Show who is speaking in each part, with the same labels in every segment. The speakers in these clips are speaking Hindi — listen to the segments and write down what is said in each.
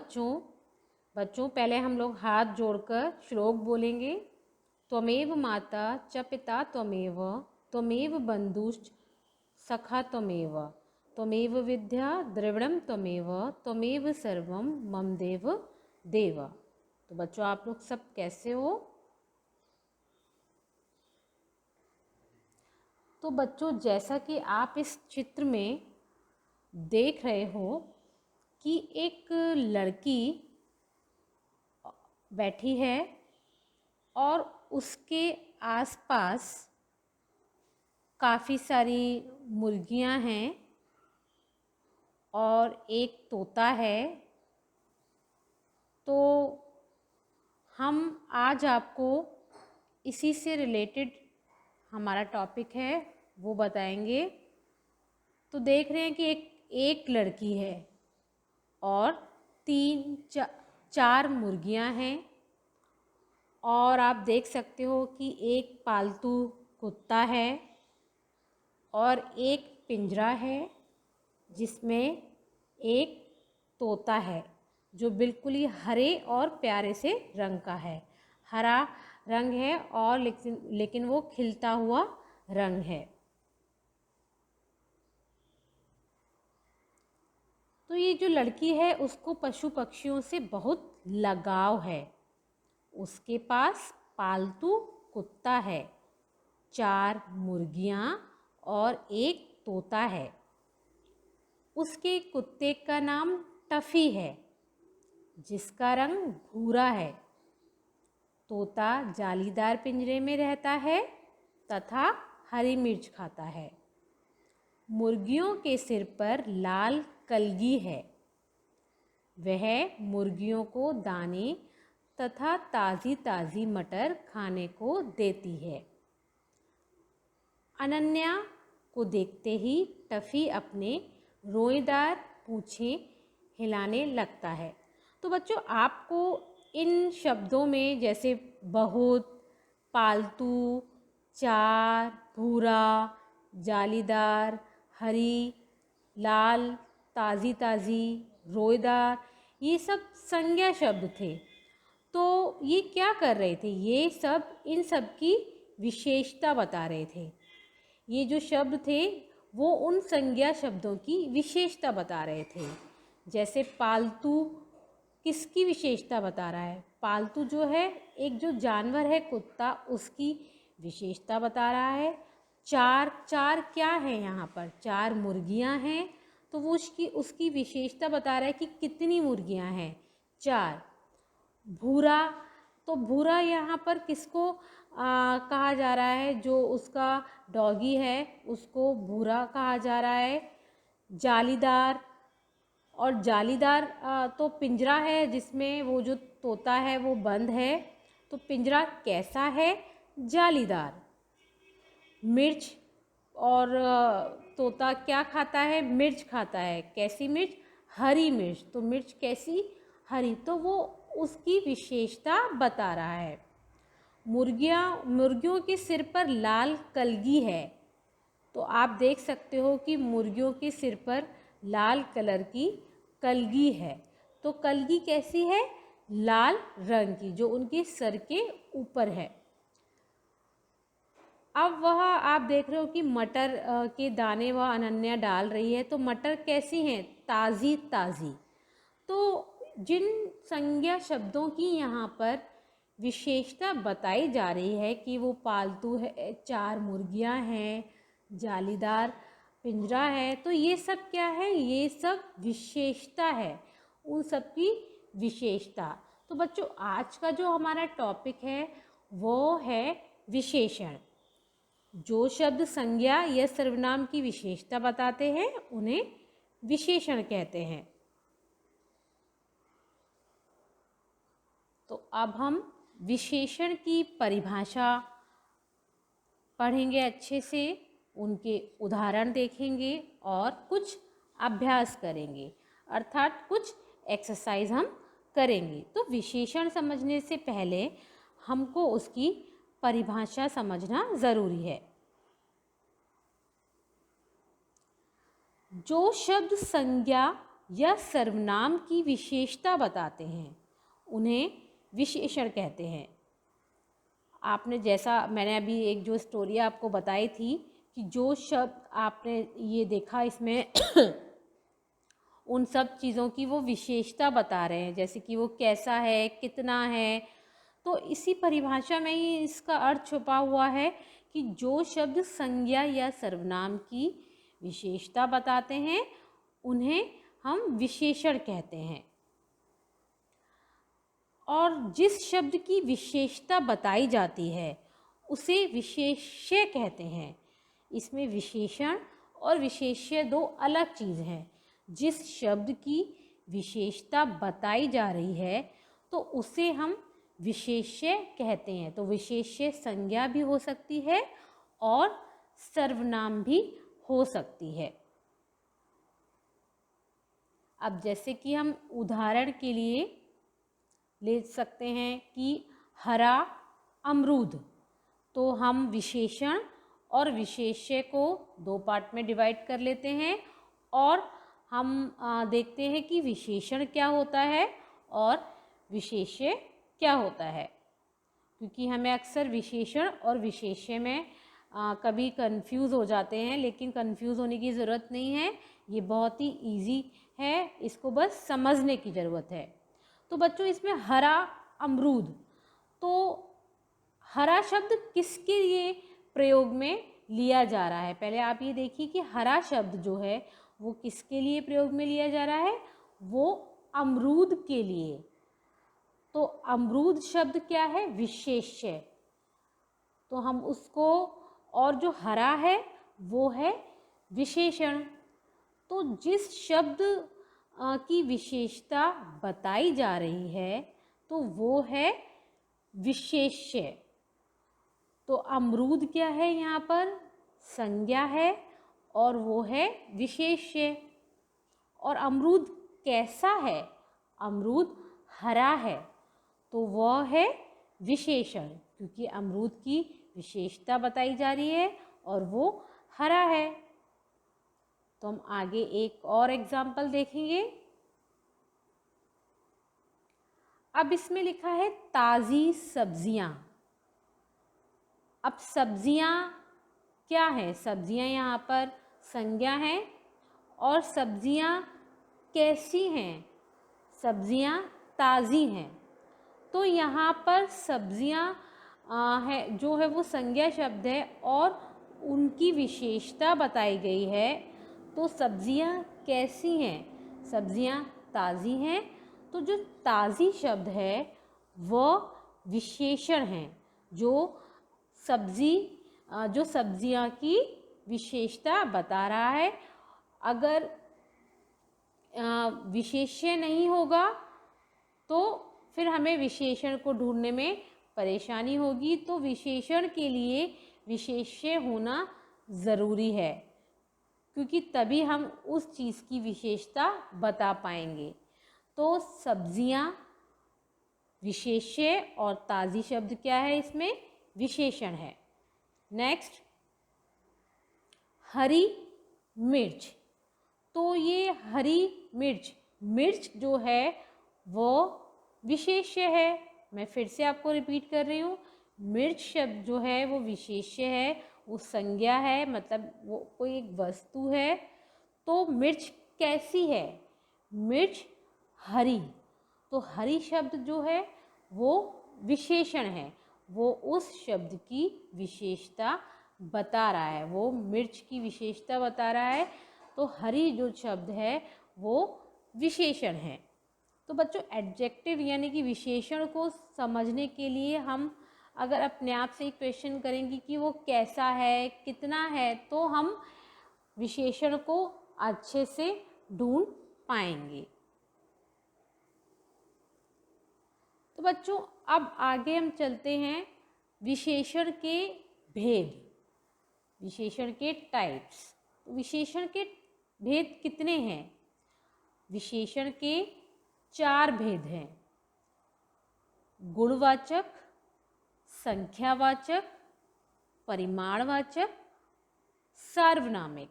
Speaker 1: बच्चों पहले हम लोग हाथ जोड़कर श्लोक बोलेंगे। त्वमेव माता च पिता त्वमेव बंधुश्च सखा त्वमेव विद्या द्रविणं त्वमेव सर्वं मम देव देव। तो बच्चों आप लोग सब कैसे हो? तो बच्चों जैसा कि आप इस चित्र में देख रहे हो कि एक लड़की बैठी है और उसके आसपास काफ़ी सारी मुर्गियां हैं और एक तोता है। तो हम आज आपको इसी से रिलेटेड हमारा टॉपिक है वो बताएंगे। तो देख रहे हैं कि एक लड़की है और चार मुर्गियां हैं और आप देख सकते हो कि एक पालतू कुत्ता है और एक पिंजरा है जिसमें एक तोता है जो बिल्कुल ही हरे और प्यारे से रंग का है। हरा रंग है और लेकिन वो खिलता हुआ रंग है। तो ये जो लड़की है उसको पशु पक्षियों से बहुत लगाव है। उसके पास पालतू कुत्ता है, 4 मुर्गियां और एक तोता है। उसके कुत्ते का नाम टफी है जिसका रंग भूरा है। तोता जालीदार पिंजरे में रहता है तथा हरी मिर्च खाता है। मुर्गियों के सिर पर लाल कलगी है। वह मुर्गियों को दाने तथा ताज़ी ताज़ी मटर खाने को देती है। अनन्या को देखते ही टफी अपने रोएदार पूंछें हिलाने लगता है। तो बच्चों आपको इन शब्दों में जैसे बहुत, पालतू, 4, भूरा, जालीदार, हरी, लाल, ताज़ी ताज़ी, रोएदार, ये सब संज्ञा शब्द थे। तो ये क्या कर रहे थे? ये सब इन सब की विशेषता बता रहे थे। ये जो शब्द थे वो उन संज्ञा शब्दों की विशेषता बता रहे थे। जैसे पालतू किसकी विशेषता बता रहा है? पालतू जो है एक जो जानवर है कुत्ता, उसकी विशेषता बता रहा है। चार क्या है यहाँ पर? 4 मुर्गियाँ हैं तो वो उसकी विशेषता बता रहा है कि कितनी मुर्गियाँ हैं, 4। भूरा, तो भूरा यहाँ पर किसको कहा जा रहा है? जो उसका डॉगी है उसको भूरा कहा जा रहा है। जालीदार, और जालीदार तो पिंजरा है जिसमें वो जो तोता है वो बंद है। तो पिंजरा कैसा है? जालीदार। मिर्च, और तोता क्या खाता है? मिर्च खाता है। कैसी मिर्च? हरी मिर्च। तो मिर्च कैसी? हरी। तो वो उसकी विशेषता बता रहा है। मुर्गियों के सिर पर लाल कलगी है। तो आप देख सकते हो कि मुर्गियों के सिर पर लाल कलर की कलगी है। तो कलगी कैसी है? लाल रंग की, जो उनके सर के ऊपर है। अब वह आप देख रहे हो कि मटर के दाने वह अनन्या डाल रही है। तो मटर कैसी हैं? ताज़ी ताज़ी। तो जिन संज्ञा शब्दों की यहाँ पर विशेषता बताई जा रही है कि वो पालतू है, 4 मुर्गियाँ हैं, जालीदार पिंजरा है, तो ये सब क्या है? ये सब विशेषता है, उन सब की विशेषता। तो बच्चों आज का जो हमारा टॉपिक है वो है विशेषण। जो शब्द संज्ञा या सर्वनाम की विशेषता बताते हैं उन्हें विशेषण कहते हैं। तो अब हम विशेषण की परिभाषा पढ़ेंगे अच्छे से, उनके उदाहरण देखेंगे और कुछ अभ्यास करेंगे, अर्थात कुछ एक्सरसाइज हम करेंगे। तो विशेषण समझने से पहले हमको उसकी परिभाषा समझना ज़रूरी है। जो शब्द संज्ञा या सर्वनाम की विशेषता बताते हैं, उन्हें विशेषण कहते हैं। आपने जैसा मैंने अभी एक जो स्टोरी आपको बताई थी कि जो शब्द आपने ये देखा इसमें उन सब चीज़ों की वो विशेषता बता रहे हैं, जैसे कि वो कैसा है, कितना है। तो इसी परिभाषा में ही इसका अर्थ छुपा हुआ है कि जो शब्द संज्ञा या सर्वनाम की विशेषता बताते हैं उन्हें हम विशेषण कहते हैं। और जिस शब्द की विशेषता बताई जाती है उसे विशेष्य कहते हैं। इसमें विशेषण और विशेष्य दो अलग चीज़ हैं। जिस शब्द की विशेषता बताई जा रही है तो उसे हम विशेष्य कहते हैं। तो विशेष्य संज्ञा भी हो सकती है और सर्वनाम भी हो सकती है। अब जैसे कि हम उदाहरण के लिए ले सकते हैं कि हरा अमरूद, तो हम विशेषण और विशेष्य को दो पार्ट में डिवाइड कर लेते हैं और हम देखते हैं कि विशेषण क्या होता है और विशेष्य क्या होता है, क्योंकि हमें अक्सर विशेषण और विशेष्य में कभी कंफ्यूज हो जाते हैं, लेकिन कंफ्यूज होने की ज़रूरत नहीं है। ये बहुत ही इजी है, इसको बस समझने की ज़रूरत है। तो बच्चों इसमें हरा अमरूद, तो हरा शब्द किसके लिए प्रयोग में लिया जा रहा है? पहले आप ये देखिए कि हरा शब्द जो है वो किसके लिए प्रयोग में लिया जा रहा है? वो अमरूद के लिए। तो अमरूद शब्द क्या है? विशेष्य। तो हम उसको, और जो हरा है वो है विशेषण। तो जिस शब्द की विशेषता बताई जा रही है तो वो है विशेष्य। तो अमरूद क्या है यहाँ पर? संज्ञा है और वो है विशेष्य। और अमरूद कैसा है? अमरूद हरा है, तो वह है विशेषण, क्योंकि अमरूद की विशेषता बताई जा रही है और वो हरा है। तो हम आगे एक और एग्जाम्पल देखेंगे। अब इसमें लिखा है ताज़ी सब्जियां। अब सब्जियां क्या है? सब्जियां यहाँ पर संज्ञा है और सब्जियां कैसी हैं? सब्जियां ताज़ी हैं। तो यहाँ पर सब्जियां है जो है वो संज्ञा शब्द है और उनकी विशेषता बताई गई है। तो सब्जियां कैसी हैं? सब्जियां ताज़ी हैं। तो जो ताज़ी शब्द है वह विशेषण है जो सब्जियां की विशेषता बता रहा है। अगर विशेष्य नहीं होगा तो फिर हमें विशेषण को ढूंढने में परेशानी होगी। तो विशेषण के लिए विशेष्य होना ज़रूरी है, क्योंकि तभी हम उस चीज़ की विशेषता बता पाएंगे। तो सब्जियां विशेष्य और ताज़ी शब्द क्या है? इसमें विशेषण है। नेक्स्ट, हरी मिर्च। तो ये हरी मिर्च जो है वो विशेष्य है। मैं फिर से आपको रिपीट कर रही हूँ, मिर्च शब्द जो है वो विशेष्य है, वो संज्ञा है, मतलब वो कोई एक वस्तु है। तो मिर्च कैसी है? मिर्च हरी। तो हरी शब्द जो है वो विशेषण है, वो उस शब्द की विशेषता बता रहा है, वो मिर्च की विशेषता बता रहा है। तो हरी जो शब्द है वो विशेषण है। तो बच्चों एडजेक्टिव यानी कि विशेषण को समझने के लिए हम अगर अपने आप से क्वेश्चन करेंगे कि वो कैसा है, कितना है, तो हम विशेषण को अच्छे से ढूंढ पाएंगे। तो बच्चों अब आगे हम चलते हैं विशेषण के भेद, विशेषण के टाइप्स। तो विशेषण के भेद कितने हैं? विशेषण के 4 भेद हैं: गुणवाचक, संख्यावाचक, परिमाणवाचक, सार्वनामिक।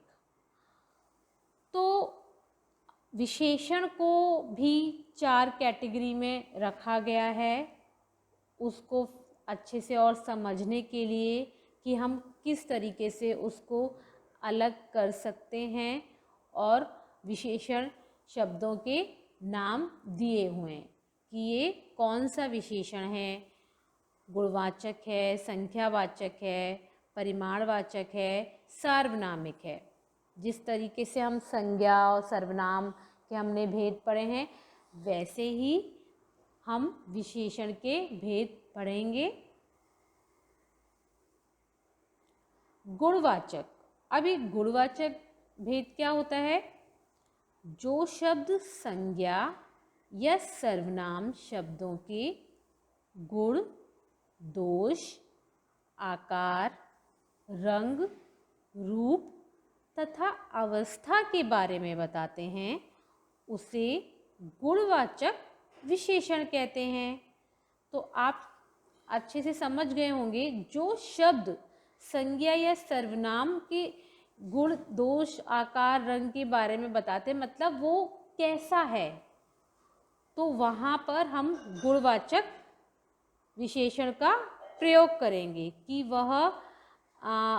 Speaker 1: तो विशेषण को भी 4 कैटेगरी में रखा गया है, उसको अच्छे से और समझने के लिए कि हम किस तरीके से उसको अलग कर सकते हैं। और विशेषण शब्दों के नाम दिए हुए हैं कि ये कौन सा विशेषण है, गुणवाचक है, संख्यावाचक है, परिमाणवाचक है, सार्वनामिक है। जिस तरीके से हम संज्ञा और सर्वनाम के हमने भेद पढ़े हैं, वैसे ही हम विशेषण के भेद पढ़ेंगे। गुणवाचक, अब ये गुणवाचक भेद क्या होता है? जो शब्द संज्ञा या सर्वनाम शब्दों के गुण, दोष, आकार, रंग, रूप तथा अवस्था के बारे में बताते हैं, उसे गुणवाचक विशेषण कहते हैं। तो आप अच्छे से समझ गए होंगे, जो शब्द संज्ञा या सर्वनाम के गुण, दोष, आकार, रंग के बारे में बताते हैं, मतलब वो कैसा है, तो वहाँ पर हम गुणवाचक विशेषण का प्रयोग करेंगे कि वह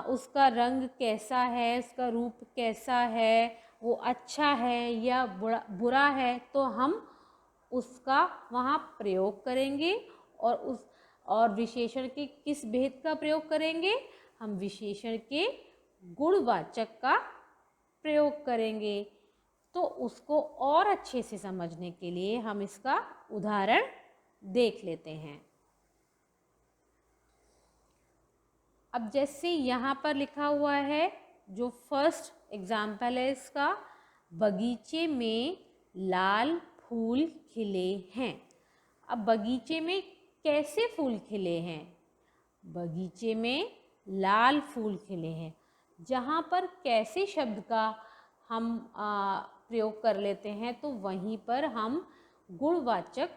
Speaker 1: उसका रंग कैसा है, उसका रूप कैसा है, वो अच्छा है या बुरा है, तो हम उसका वहाँ प्रयोग करेंगे। और विशेषण के किस भेद का प्रयोग करेंगे? हम विशेषण के गुणवाचक का प्रयोग करेंगे। तो उसको और अच्छे से समझने के लिए हम इसका उदाहरण देख लेते हैं। अब जैसे यहाँ पर लिखा हुआ है, जो फर्स्ट एग्जाम्पल है इसका, बगीचे में लाल फूल खिले हैं। अब बगीचे में कैसे फूल खिले हैं? बगीचे में लाल फूल खिले हैं। जहाँ पर कैसे शब्द का हम प्रयोग कर लेते हैं, तो वहीं पर हम गुणवाचक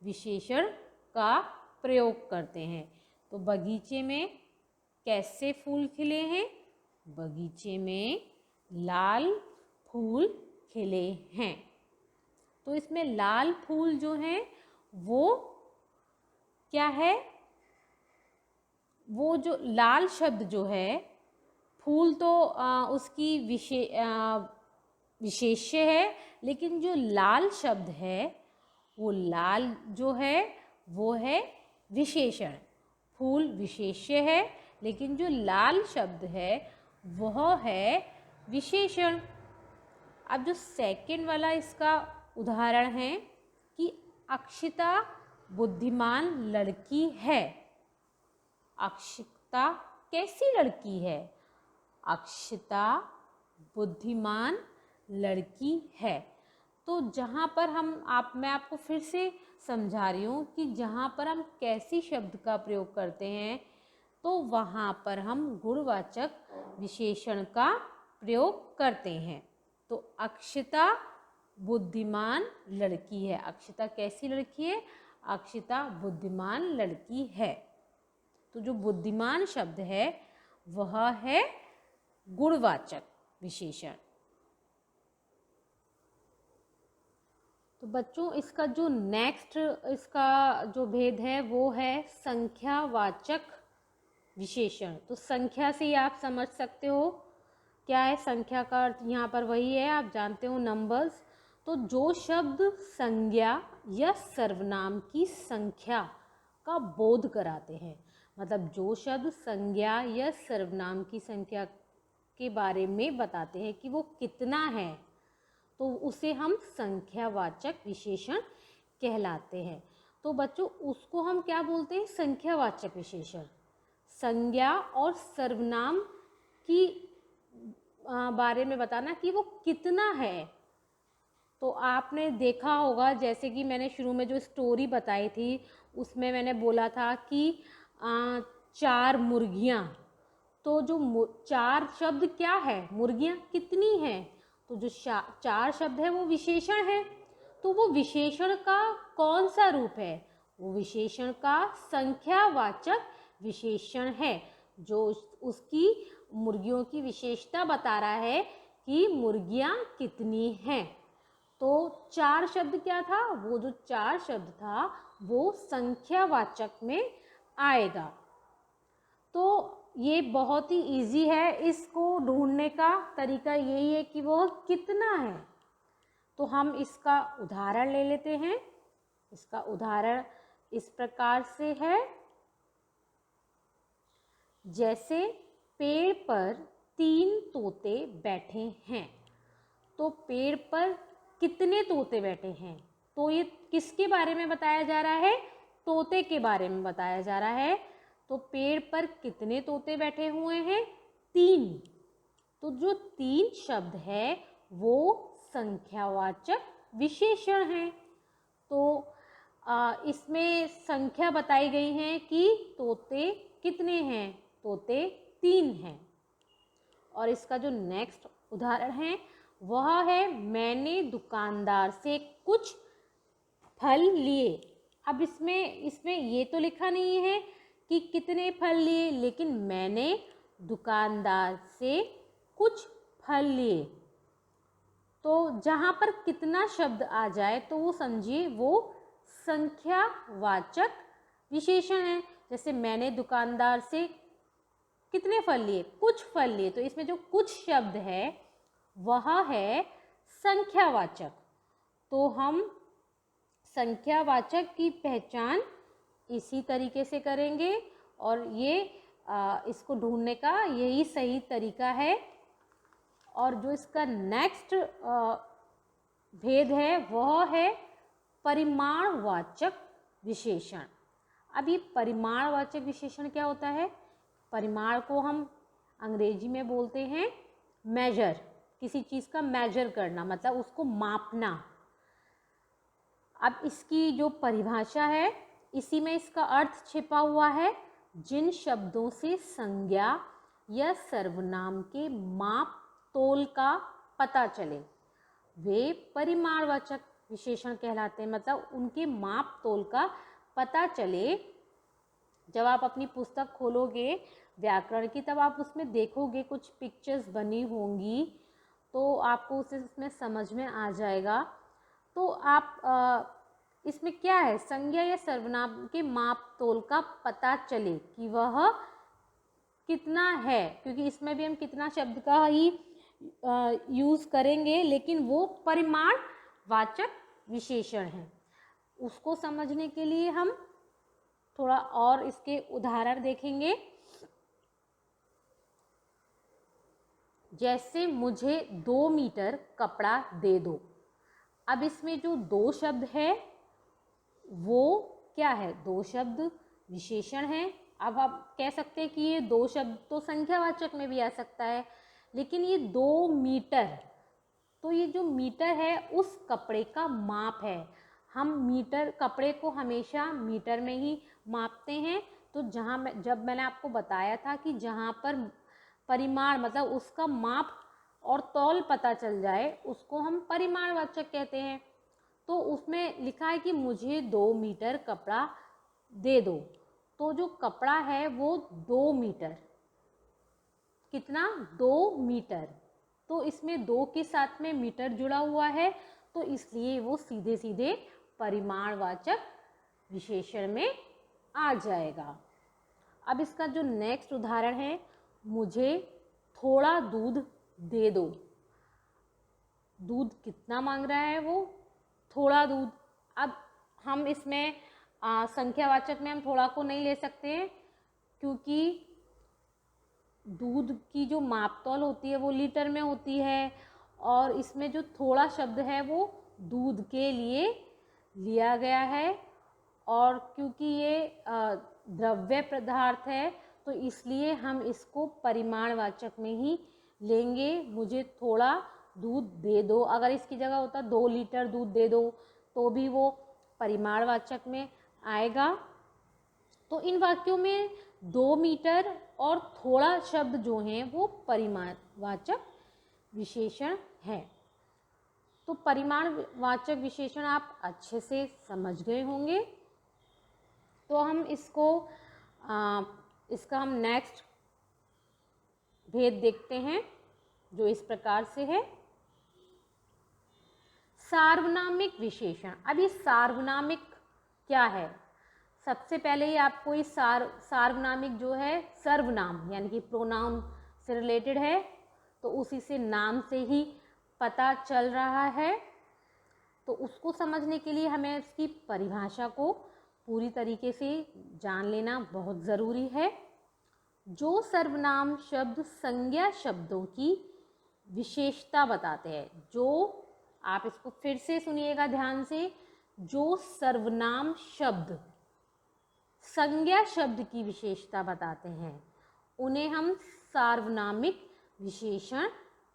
Speaker 1: विशेषण का प्रयोग करते हैं। तो बगीचे में कैसे फूल खिले हैं? बगीचे में लाल फूल खिले हैं। तो इसमें लाल फूल जो हैं वो क्या है? वो जो लाल शब्द जो है, फूल तो उसकी विशेष्य है, लेकिन जो लाल शब्द है, वो लाल जो है वो है विशेषण। फूल विशेष्य है, लेकिन जो लाल शब्द है वह है विशेषण। अब जो सेकंड वाला इसका उदाहरण है कि अक्षिता बुद्धिमान लड़की है। अक्षिता कैसी लड़की है? अक्षिता बुद्धिमान लड़की है। तो जहाँ पर मैं आपको फिर से समझा रही हूँ कि जहाँ पर हम कैसी शब्द का प्रयोग करते हैं, तो वहाँ पर हम गुणवाचक विशेषण का प्रयोग करते हैं। तो अक्षिता बुद्धिमान लड़की है। अक्षिता कैसी लड़की है? अक्षिता बुद्धिमान लड़की है। तो जो बुद्धिमान शब्द है वह है गुणवाचक विशेषण। तो बच्चों, इसका जो नेक्स्ट इसका जो भेद है वो है संख्यावाचक विशेषण। तो संख्या से ही आप समझ सकते हो क्या है संख्या का अर्थ। यहाँ पर वही है, आप जानते हो, नंबर्स। तो जो शब्द संज्ञा या सर्वनाम की संख्या का बोध कराते हैं, मतलब जो शब्द संज्ञा या सर्वनाम की संख्या के बारे में बताते हैं कि वो कितना है, तो उसे हम संख्यावाचक विशेषण कहलाते हैं। तो बच्चों, उसको हम क्या बोलते हैं? संख्यावाचक विशेषण। संज्ञा और सर्वनाम की बारे में बताना कि वो कितना है। तो आपने देखा होगा, जैसे कि मैंने शुरू में जो स्टोरी बताई थी उसमें मैंने बोला था कि 4 मुर्गियाँ। तो जो 4 शब्द क्या है? मुर्गियाँ कितनी हैं? तो जो 4 शब्द है वो विशेषण है। तो वो विशेषण का कौन सा रूप है? वो विशेषण का संख्यावाचक विशेषण है, जो उसकी मुर्गियों की विशेषता बता रहा है कि मुर्गियाँ कितनी हैं। तो 4 शब्द क्या था, वो जो 4 शब्द था वो संख्यावाचक में आएगा। तो ये बहुत ही इजी है, इसको ढूंढने का तरीका यही है कि वह कितना है। तो हम इसका उदाहरण ले लेते हैं। इसका उदाहरण इस प्रकार से है, जैसे पेड़ पर 3 तोते बैठे हैं। तो पेड़ पर कितने तोते बैठे हैं, तो ये किसके बारे में बताया जा रहा है, तोते के बारे में बताया जा रहा है। तो पेड़ पर कितने तोते बैठे हुए हैं, 3। तो जो 3 शब्द है वो संख्यावाचक विशेषण है। तो इसमें संख्या बताई गई है कि तोते कितने हैं, तोते 3 हैं। और इसका जो नेक्स्ट उदाहरण है वह है, मैंने दुकानदार से कुछ फल लिए। अब इसमें ये तो लिखा नहीं है कि कितने फल लिए, लेकिन मैंने दुकानदार से कुछ फल लिए। तो जहाँ पर कितना शब्द आ जाए तो वो समझिए वो संख्यावाचक विशेषण है। जैसे मैंने दुकानदार से कितने फल लिए, कुछ फल लिए। तो इसमें जो कुछ शब्द है वह है संख्यावाचक। तो हम संख्यावाचक की पहचान इसी तरीके से करेंगे और ये इसको ढूंढने का यही सही तरीका है। और जो इसका नेक्स्ट भेद है वह है परिमाणवाचक विशेषण। अब ये परिमाणवाचक विशेषण क्या होता है, परिमाण को हम अंग्रेजी में बोलते हैं मेजर, किसी चीज़ का मेजर करना मतलब उसको मापना। अब इसकी जो परिभाषा है इसी में इसका अर्थ छिपा हुआ है, जिन शब्दों से संज्ञा या सर्वनाम के माप तोल का पता चले वे परिमाणवाचक विशेषण कहलाते हैं। मतलब उनके माप तोल का पता चले। जब आप अपनी पुस्तक खोलोगे व्याकरण की तब आप उसमें देखोगे कुछ पिक्चर्स बनी होंगी, तो आपको उसे उसमें समझ में आ जाएगा। तो आप इसमें क्या है, संज्ञा या सर्वनाम के माप तोल का पता चले कि वह कितना है, क्योंकि इसमें भी हम कितना शब्द का ही यूज़ करेंगे, लेकिन वो परिमाणवाचक विशेषण है। उसको समझने के लिए हम थोड़ा और इसके उदाहरण देखेंगे। जैसे मुझे 2 मीटर कपड़ा दे दो। अब इसमें जो 2 शब्द है वो क्या है, 2 शब्द विशेषण है। अब आप कह सकते हैं कि ये 2 शब्द तो संख्यावाचक में भी आ सकता है, लेकिन ये 2 मीटर, तो ये जो मीटर है उस कपड़े का माप है। हम मीटर कपड़े को हमेशा मीटर में ही मापते हैं। तो जब मैंने आपको बताया था कि जहाँ पर परिमाण मतलब उसका माप और तौल पता चल जाए उसको हम परिमाणवाचक कहते हैं। तो उसमें लिखा है कि मुझे 2 मीटर कपड़ा दे दो। तो जो कपड़ा है वो 2 मीटर, कितना, 2 मीटर। तो इसमें 2 के साथ में मीटर जुड़ा हुआ है, तो इसलिए वो सीधे सीधे परिमाणवाचक विशेषण में आ जाएगा। अब इसका जो नेक्स्ट उदाहरण है, मुझे थोड़ा दूध दे दो। दूध कितना मांग रहा है वो, थोड़ा दूध। अब हम इसमें संख्यावाचक में हम थोड़ा को नहीं ले सकते हैं, क्योंकि दूध की जो मापतौल होती है वो लीटर में होती है, और इसमें जो थोड़ा शब्द है वो दूध के लिए लिया गया है। और क्योंकि ये द्रव्य पदार्थ है तो इसलिए हम इसको परिमाणवाचक में ही लेंगे। मुझे थोड़ा दूध दे दो, अगर इसकी जगह होता 2 लीटर दूध दे दो तो भी वो परिमाणवाचक में आएगा। तो इन वाक्यों में 2 मीटर और थोड़ा शब्द जो हैं वो परिमाणवाचक विशेषण है। तो परिमाणवाचक विशेषण आप अच्छे से समझ गए होंगे। तो हम इसका हम नेक्स्ट भेद देखते हैं, जो इस प्रकार से है। सार्वनामिक विशेषण। अब ये सार्वनामिक क्या है? सबसे पहले ही आपको इस सार्वनामिक जो है सर्वनाम यानी कि प्रोनाउन से रिलेटेड है, तो उसी से नाम से ही पता चल रहा है। तो उसको समझने के लिए हमें उसकी परिभाषा को पूरी तरीके से जान लेना बहुत ज़रूरी है। जो सर्वनाम शब्द संज्ञा शब्दों की विशेषता बताते हैं, जो, आप इसको फिर से सुनिएगा ध्यान से, जो सर्वनाम शब्द संज्ञा शब्द की विशेषता बताते हैं उन्हें हम सार्वनामिक विशेषण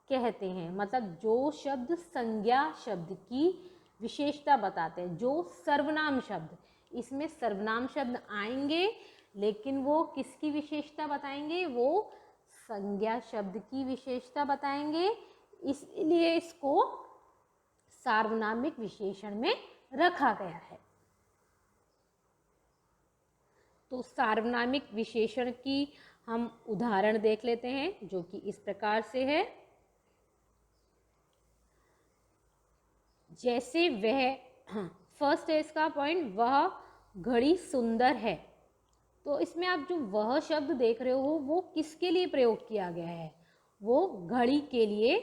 Speaker 1: कहते हैं। मतलब जो शब्द संज्ञा शब्द की विशेषता बताते हैं, जो सर्वनाम शब्द, इसमें सर्वनाम शब्द आएंगे लेकिन वो किसकी विशेषता बताएंगे? वो संज्ञा शब्द की विशेषता बताएंगे, इसलिए इसको सार्वनामिक विशेषण में रखा गया है। तो सार्वनामिक विशेषण की हम उदाहरण देख लेते हैं, जो कि इस प्रकार से है। जैसे वह, फर्स्ट है इसका पॉइंट, वह घड़ी सुंदर है। तो इसमें आप जो वह शब्द देख रहे हो वो किसके लिए प्रयोग किया गया है? वो घड़ी के लिए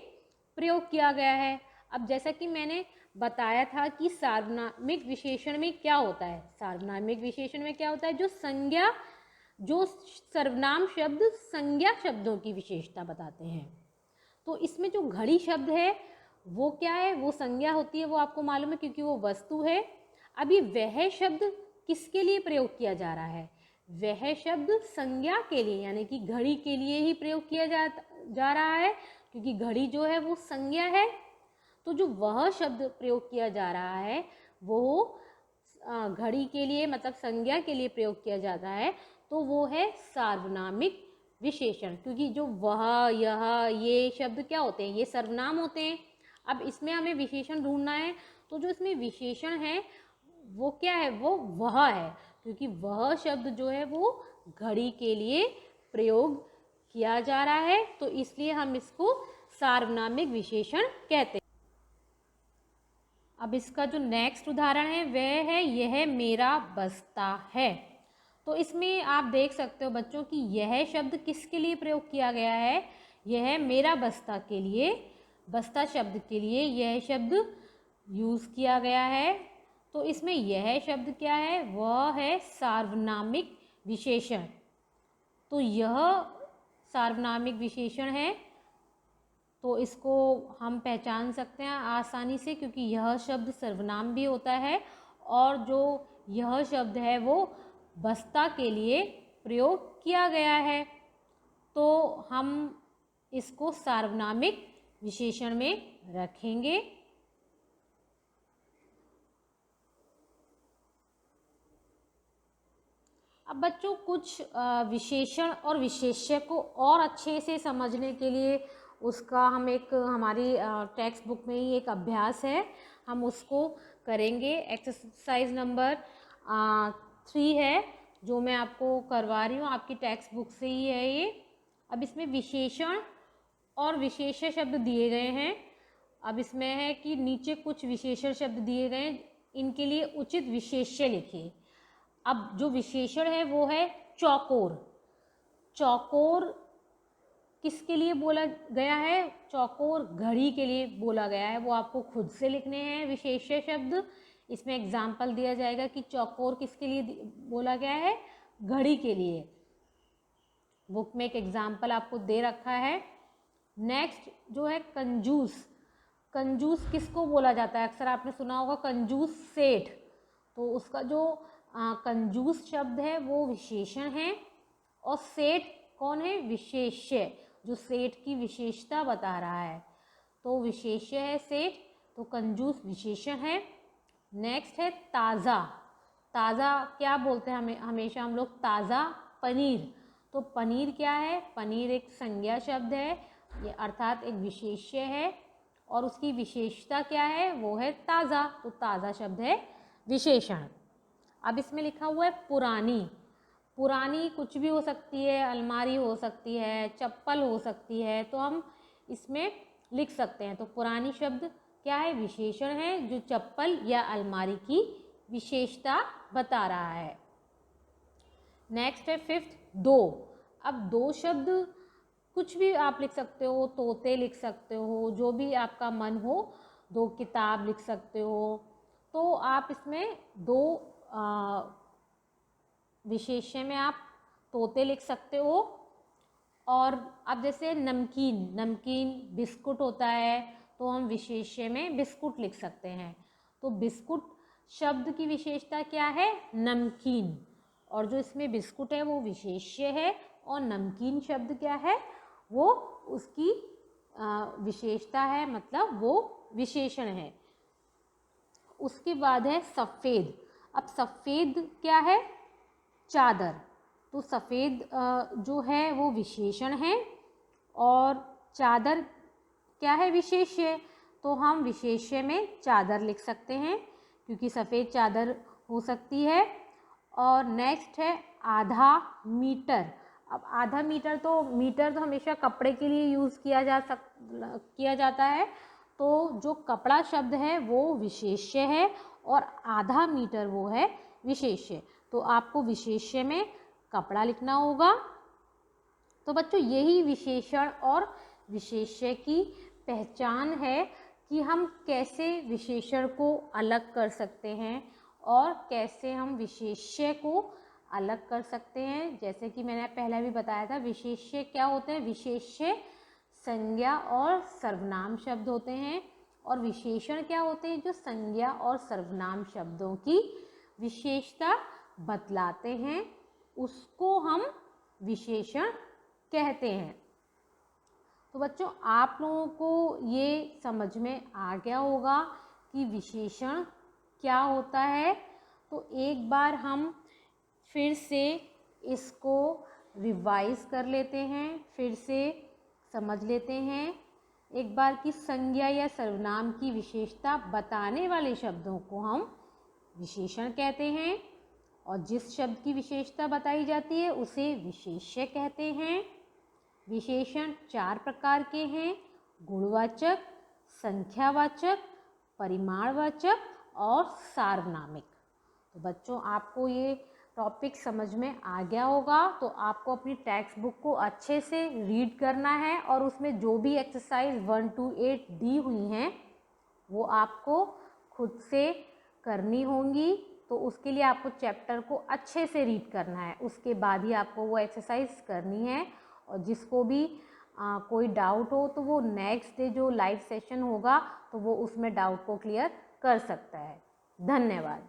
Speaker 1: प्रयोग किया गया है। अब जैसा कि मैंने बताया था कि सार्वनामिक विशेषण में क्या होता है, सार्वनामिक विशेषण में क्या होता है? जो सर्वनाम शब्द संज्ञा शब्दों की विशेषता बताते हैं। तो इसमें जो घड़ी शब्द है वो क्या है? वो संज्ञा होती है, वो आपको मालूम है क्योंकि वो वस्तु है। अभी वह शब्द किसके लिए प्रयोग किया जा रहा है? वह शब्द संज्ञा के लिए यानी कि घड़ी के लिए ही प्रयोग किया जा रहा है, क्योंकि घड़ी जो है वो संज्ञा है। तो जो वह शब्द प्रयोग किया जा रहा है वो घड़ी के लिए मतलब संज्ञा के लिए प्रयोग किया जाता है, तो वो है सार्वनामिक विशेषण। क्योंकि जो वह, यह, ये शब्द क्या होते हैं? ये सर्वनाम होते हैं। अब इसमें हमें विशेषण ढूंढना है, तो जो इसमें विशेषण है वो क्या है? वो वह है, क्योंकि वह शब्द जो है वो घड़ी के लिए प्रयोग किया जा रहा है, तो इसलिए हम इसको सार्वनामिक विशेषण कहते हैं। अब इसका जो नेक्स्ट उदाहरण है वह है यह मेरा बस्ता है। तो इसमें आप देख सकते हो बच्चों कि यह शब्द किसके लिए प्रयोग किया गया है? यह मेरा बस्ता के लिए, बस्ता शब्द के लिए यह शब्द यूज़ किया गया है। तो इसमें यह शब्द क्या है? वह है सार्वनामिक विशेषण। तो यह सार्वनामिक विशेषण है, तो इसको हम पहचान सकते हैं आसानी से, क्योंकि यह शब्द सर्वनाम भी होता है और जो यह शब्द है वो बस्ता के लिए प्रयोग किया गया है। तो हम इसको सार्वनामिक विशेषण में रखेंगे। अब बच्चों कुछ विशेषण और विशेष्य को और अच्छे से समझने के लिए उसका हम एक, हमारी टेक्स्ट बुक में ही एक अभ्यास है, हम उसको करेंगे। एक्सरसाइज नंबर 3 है जो मैं आपको करवा रही हूँ, आपकी टेक्स्ट बुक से ही है ये। अब इसमें विशेषण और विशेष्य शब्द दिए गए हैं। अब इसमें है कि नीचे कुछ विशेषण शब्द दिए गए हैं, इनके लिए उचित विशेष्य लिखिए। अब जो विशेषण है वो है चौकोर। चौकोर किसके लिए बोला गया है? चौकोर घड़ी के लिए बोला गया है। वो आपको खुद से लिखने हैं विशेष्य शब्द। इसमें एग्जाम्पल दिया जाएगा कि चौकोर किसके लिए बोला गया है? घड़ी के लिए। बुक में एक एग्जाम्पल आपको दे रखा है। नेक्स्ट जो है कंजूस। कंजूस किसको बोला जाता है? अक्सर आपने सुना होगा कंजूस सेठ। तो उसका जो कंजूस शब्द है वो विशेषण है, और सेठ कौन है? विशेष्य, जो सेठ की विशेषता बता रहा है, तो विशेष्य है सेठ, तो कंजूस विशेषण है। नेक्स्ट है ताज़ा। ताज़ा क्या बोलते हैं हमेशा हम लोग? ताज़ा पनीर। तो पनीर क्या है? पनीर एक संज्ञा शब्द है, ये अर्थात एक विशेष्य है, और उसकी विशेषता क्या है? वो है ताज़ा, तो ताज़ा शब्द है विशेषण। अब इसमें लिखा हुआ है पुरानी। पुरानी कुछ भी हो सकती है, अलमारी हो सकती है, चप्पल हो सकती है, तो हम इसमें लिख सकते हैं। तो पुरानी शब्द क्या है? विशेषण है जो चप्पल या अलमारी की विशेषता बता रहा है। नेक्स्ट है फिफ्थ, दो। अब दो शब्द कुछ भी आप लिख सकते हो, तोते लिख सकते हो, जो भी आपका मन हो, दो किताब लिख सकते हो। तो आप इसमें दो विशेष्य में आप तोते लिख सकते हो। और अब जैसे नमकीन, नमकीन बिस्कुट होता है, तो हम विशेष्य में बिस्कुट लिख सकते हैं। तो बिस्कुट शब्द की विशेषता क्या है? नमकीन। और जो इसमें बिस्कुट है वो विशेष्य है, और नमकीन शब्द क्या है? वो उसकी विशेषता है, मतलब वो विशेषण है। उसके बाद है सफ़ेद। अब सफ़ेद क्या है? चादर। तो सफ़ेद जो है वो विशेषण है, और चादर क्या है? विशेष्य। तो हम विशेष्य में चादर लिख सकते हैं, क्योंकि सफ़ेद चादर हो सकती है। और नेक्स्ट है आधा मीटर। अब आधा मीटर तो हमेशा कपड़े के लिए यूज़ किया जाता है। तो जो कपड़ा शब्द है वो विशेष्य है, और आधा मीटर वो है विशेष्य। तो आपको विशेष्य में कपड़ा लिखना होगा। तो बच्चों यही विशेषण और विशेष्य की पहचान है कि हम कैसे विशेषण को अलग कर सकते हैं और कैसे हम विशेष्य को अलग कर सकते हैं। जैसे कि मैंने पहले भी बताया था, विशेष्य क्या होते हैं? विशेष्य संज्ञा और सर्वनाम शब्द होते हैं, और विशेषण क्या होते हैं? जो संज्ञा और सर्वनाम शब्दों की विशेषता बतलाते हैं, उसको हम विशेषण कहते हैं। तो बच्चों आप लोगों को ये समझ में आ गया होगा कि विशेषण क्या होता है। तो एक बार हम फिर से इसको रिवाइज कर लेते हैं, फिर से समझ लेते हैं एक बार कि संज्ञा या सर्वनाम की विशेषता बताने वाले शब्दों को हम विशेषण कहते हैं, और जिस शब्द की विशेषता बताई जाती है उसे विशेष्य कहते हैं। विशेषण 4 प्रकार के हैं: गुणवाचक, संख्यावाचक, परिमाणवाचक और सार्वनामिक। तो बच्चों आपको ये टॉपिक समझ में आ गया होगा। तो आपको अपनी टेक्स्ट बुक को अच्छे से रीड करना है, और उसमें जो भी एक्सरसाइज 1 to 8 दी हुई हैं वो आपको खुद से करनी होंगी। तो उसके लिए आपको चैप्टर को अच्छे से रीड करना है, उसके बाद ही आपको वो एक्सरसाइज करनी है। और जिसको भी कोई डाउट हो तो वो नेक्स्ट डे जो लाइव सेशन होगा तो वो उसमें डाउट को क्लियर कर सकता है। धन्यवाद।